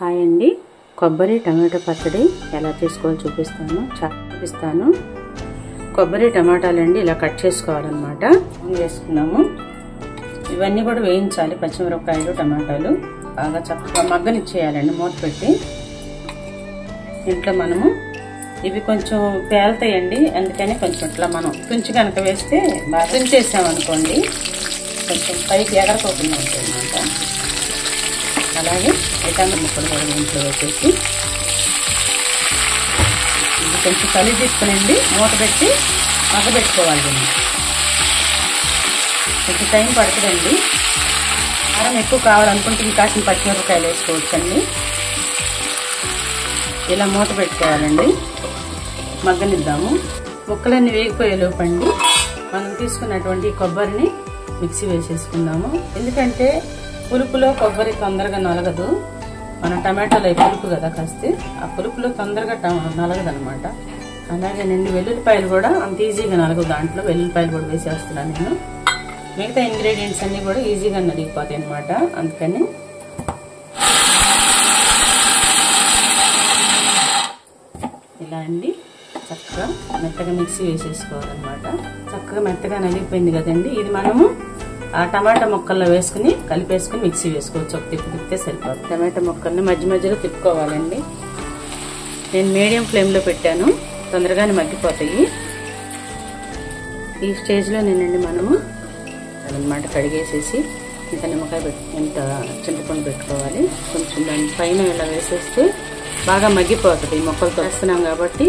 Hi అండి, కొబ్బరి tomato పచ్చడి ఎలా చేసుకోవాలో చూపిస్తాను. కొబ్బరి టమాటాలు అండి ఇలా కట్ చేసుకోవాలన్నమాట. వేసుకున్నాము. ఇవన్నీ కూడా వేయించాలి. పచ్చిమిరపకాయలు టమాటాలు బాగా చక్కగా మగ్గనిచ్చేయాలండి మూత పెట్టి. ఇంట్లో మనము ఇవి కొంచెం పేలుతాయండి, అందుకని కొంచెం ఇట్లా మనం తుంచి కనుక వేస్తే బాగా తుంచేసామనుకోండి కొంచెం పైకి ఎగరకోకుండా ఉంటుంది అన్నమాట. అలాగే టమాటా ముక్కలు కూడా ఇంట్లో వేసేసి ఇది కొంచెం కలిపి తీసుకునండి మూత పెట్టి మగ్గబెట్టుకోవాలి. కొంచెం టైం పడుతుందండి. కారం ఎక్కువ కావాలనుకుంటే ఇంకాసిన పచ్చిమిరపకాయలు వేసుకోవచ్చండి. ఇలా మూత పెట్టుకోవాలండి, మగ్గనిద్దాము. ముక్కలన్నీ వేగిపోయే లోపండి మనం తీసుకున్నటువంటి కొబ్బరిని మిక్సీ వేసేసుకుందాము. ఎందుకంటే పులుపులో కొబ్బరి తొందరగా నలగదు. మన టమాటాలు అవి పులుపు కదా కాస్తే, ఆ పులుపులో తొందరగా నలగదు అనమాట. అలాగే నేను వెల్లుల్లిపాయలు కూడా అంత ఈజీగా నలగదు. దాంట్లో వెల్లుల్లిపాయలు కూడా వేసేస్తున్నాను నేను. మిగతా ఇంగ్రీడియంట్స్ అన్ని కూడా ఈజీగా నలిగిపోతాయి అనమాట. అందుకని ఇలా అండి చక్కగా మెత్తగా మిక్సీ వేసేసుకోవాలన్నమాట. చక్కగా మెత్తగా నలిగిపోయింది కదండి. ఇది మనము ఆ టమాటా ముక్కల్లో వేసుకుని కలిపేసుకుని మిక్సీ వేసుకోవచ్చు. ఒక తిప్పితే సరిపోతుంది. టమాటా ముక్కల్ని మధ్య మధ్యలో తిప్పుకోవాలండి. నేను మీడియం ఫ్లేమ్లో పెట్టాను, తొందరగానే మగ్గిపోతాయి. ఈ స్టేజ్లో నేనండి మనము అన్నమాట కడిగేసేసి ఇంత నిమ్మకాయ ఇంత చింతపండు పెట్టుకోవాలి. కొంచెం దాని పైన ఇలా వేసేస్తే బాగా మగ్గిపోతుంది. ఈ మొక్కలతో వేస్తున్నాం కాబట్టి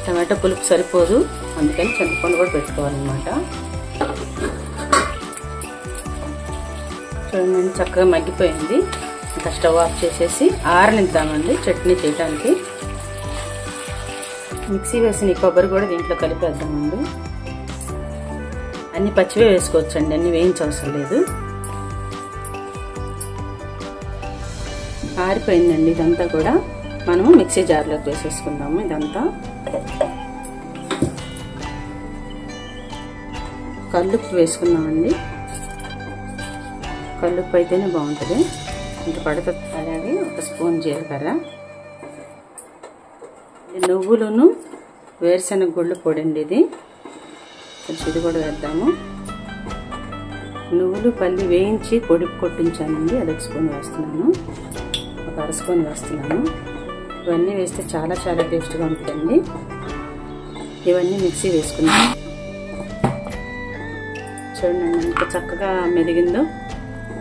టమాటా పులుపు సరిపోదు, అందుకని చింతపండు కూడా పెట్టుకోవాలన్నమాట. చూడండి చక్కగా మగ్గిపోయింది. ఇంకా స్టవ్ ఆఫ్ చేసేసి ఆరనిద్దామండి చట్నీ చేయడానికి. మిక్సీ వేసిన ఈ కొబ్బరి కూడా దీంట్లో కలిపేద్దామండి. అన్ని పచ్చివే వేసుకోవచ్చండి, అన్ని వేయించవసరం లేదు. ఆరిపోయిందండి. ఇదంతా కూడా మనము మిక్సీ జార్లోకి వేసేసుకుందాము. ఇదంతా కల్లుప్పు వేసుకున్నామండి. కల్లుప్పు అయితేనే బాగుంటుంది, ఇంత పడుతుంది. అలాగే ఒక స్పూన్ జీలకర్ర, నువ్వులను వేరుశనగ గుళ్ళు పొడి అండి ఇది. కొంచెం ఇది కూడా వేద్దాము. నువ్వులు పల్లి వేయించి పొడి కొట్టించానండి, అదొక స్పూన్ వేస్తున్నాను. ఒక అర స్పూన్ వేస్తున్నాను. ఇవన్నీ వేస్తే చాలా చాలా టేస్ట్గా ఉంటుందండి. ఇవన్నీ మిక్సీ వేసుకున్నాం. చూడండి ఎంత చక్కగా మెదిగిందో.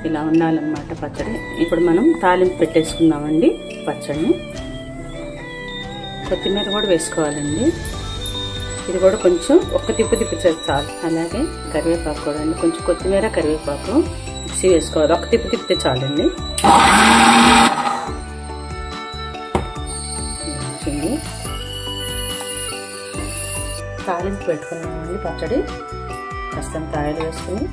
ఇలా ఉండాలన్నమాట పచ్చడి. ఇప్పుడు మనం తాలింపు పెట్టేసుకుందామండి పచ్చడిని. కొత్తిమీర కూడా వేసుకోవాలండి. ఇది కూడా కొంచెం ఒక్క తిప్పితే చాలు. అలాగే కరివేపాకు కూడా అండి, కొంచెం కొత్తిమీర కరివేపాకు మిక్సీ వేసుకోవాలి. ఒక్క తిప్పితే చాలండి. తాలింపు పెట్టుకున్నామండి పచ్చడి. కాస్తంత ఆయిల్ వేసుకుని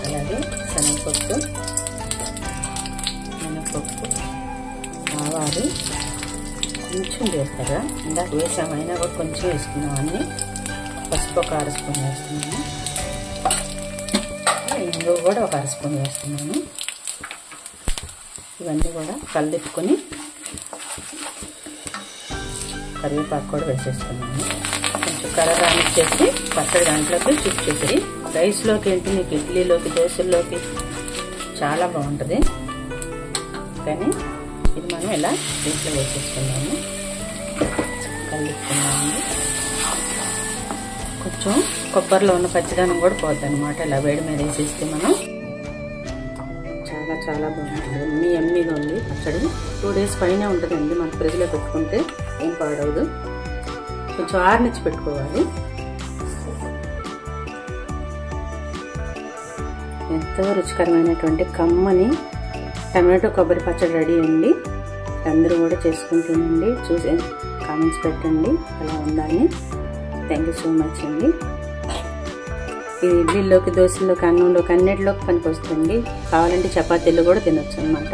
అలాగే శనగపప్పు, మినపప్పు, ఆవాలు, కొంచెం జీలకర్ర ఇందాక వేసామైనా కూడా కొంచెం వేసుకున్నాం. అన్నీ పసుపు ఒక అర స్పూన్ వేస్తున్నాను. ఇంగువ కూడా ఒక అర స్పూన్ వేస్తున్నాను. ఇవన్నీ కూడా కలిపుకొని కరివేపాకు కూడా వేసేసుకున్నాను. కొంచెం కర్రరానిచ్చేసి పచ్చడి దాంట్లోకి చుట్టేసి రైస్లోకి ఏంటి మీకు ఇడ్లీలోకి దోశల్లోకి చాలా బాగుంటుంది. కానీ ఇది మనం ఇలా దీంట్లో వేసేసుకున్నాము. కలుపుకున్నాము. కొంచెం కొబ్బరిలో ఉన్న పచ్చిదనం కూడా పోద్ది అనమాట. ఇలా వేడి మీద వేసేస్తే మనం చాలా చాలా బాగుంటుంది. ఎమ్మీగా ఉంది పచ్చడి. 2 days పైన ఉంటుందండి. మనం ఫ్రిడ్జ్లో పెట్టుకుంటే ఏం పాడవదు. కొంచెం ఆరనిచ్చి పెట్టుకోవాలి. ఎంతో రుచికరమైనటువంటి కమ్మని టమాటో కొబ్బరి పచ్చడి రెడీ అండి. అందరూ కూడా చేసుకుని తినండి. చూసి కామెంట్స్ పెట్టండి ఎలా ఉందని. థ్యాంక్ యూ సో మచ్ అండి. ఇది ఇడ్లీలోకి దోశల్లోకి అన్నంలోకి అన్నిటిలోకి పనికి వస్తుంది. కావాలంటే చపాతీలు కూడా తినొచ్చు అనమాట.